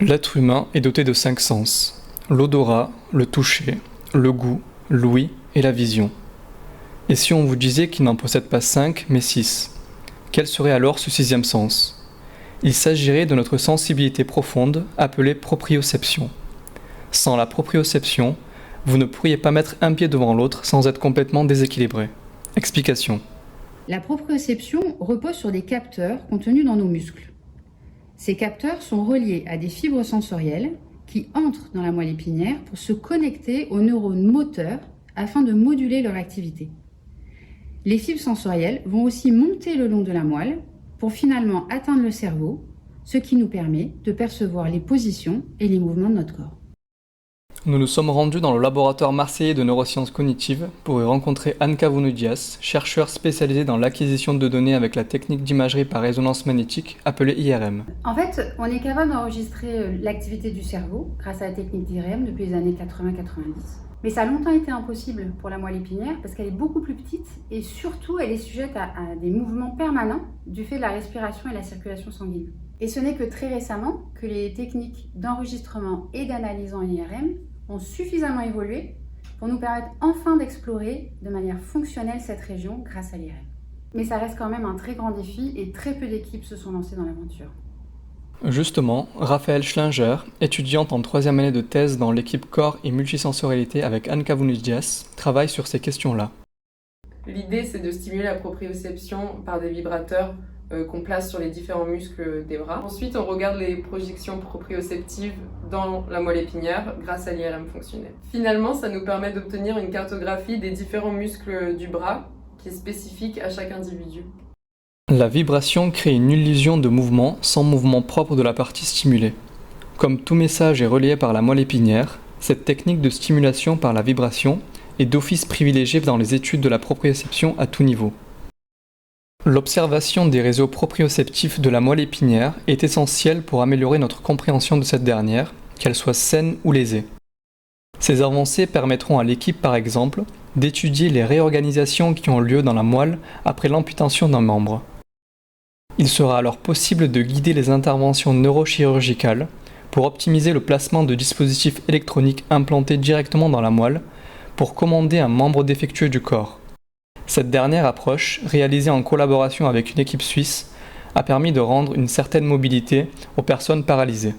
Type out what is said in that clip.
L'être humain est doté de 5 sens: l'odorat, le toucher, le goût, l'ouïe et la vision. Et si on vous disait qu'il n'en possède pas 5 mais 6, quel serait alors ce 6e sens? Il s'agirait de notre sensibilité profonde appelée proprioception. Sans la proprioception, vous ne pourriez pas mettre un pied devant l'autre sans être complètement déséquilibré. Explication. La proprioception repose sur des capteurs contenus dans nos muscles. Ces capteurs sont reliés à des fibres sensorielles qui entrent dans la moelle épinière pour se connecter aux neurones moteurs afin de moduler leur activité. Les fibres sensorielles vont aussi monter le long de la moelle pour finalement atteindre le cerveau, ce qui nous permet de percevoir les positions et les mouvements de notre corps. Nous nous sommes rendus dans le laboratoire marseillais de neurosciences cognitives pour y rencontrer Anne Cavounou-Dias, chercheure spécialisée dans l'acquisition de données avec la technique d'imagerie par résonance magnétique appelée IRM. En fait, on est capable d'enregistrer l'activité du cerveau grâce à la technique d'IRM depuis les années 80-90. Mais ça a longtemps été impossible pour la moelle épinière parce qu'elle est beaucoup plus petite et surtout elle est sujette à des mouvements permanents du fait de la respiration et la circulation sanguine. Et ce n'est que très récemment que les techniques d'enregistrement et d'analyse en IRM ont suffisamment évolué pour nous permettre enfin d'explorer de manière fonctionnelle cette région grâce à l'IRM. Mais ça reste quand même un très grand défi et très peu d'équipes se sont lancées dans l'aventure. Justement, Raphaëlle Schlinger, étudiante en 3e année de thèse dans l'équipe corps et multisensorialité avec Anne Cavounou-Dias, travaille sur ces questions-là. L'idée, c'est de stimuler la proprioception par des vibrateurs qu'on place sur les différents muscles des bras. Ensuite, on regarde les projections proprioceptives dans la moelle épinière grâce à l'IRM fonctionnel. Finalement, ça nous permet d'obtenir une cartographie des différents muscles du bras qui est spécifique à chaque individu. La vibration crée une illusion de mouvement sans mouvement propre de la partie stimulée. Comme tout message est relayé par la moelle épinière, cette technique de stimulation par la vibration est d'office privilégiée dans les études de la proprioception à tout niveau. L'observation des réseaux proprioceptifs de la moelle épinière est essentielle pour améliorer notre compréhension de cette dernière, qu'elle soit saine ou lésée. Ces avancées permettront à l'équipe par exemple d'étudier les réorganisations qui ont lieu dans la moelle après l'amputation d'un membre. Il sera alors possible de guider les interventions neurochirurgicales pour optimiser le placement de dispositifs électroniques implantés directement dans la moelle pour commander un membre défectueux du corps. Cette dernière approche, réalisée en collaboration avec une équipe suisse, a permis de rendre une certaine mobilité aux personnes paralysées.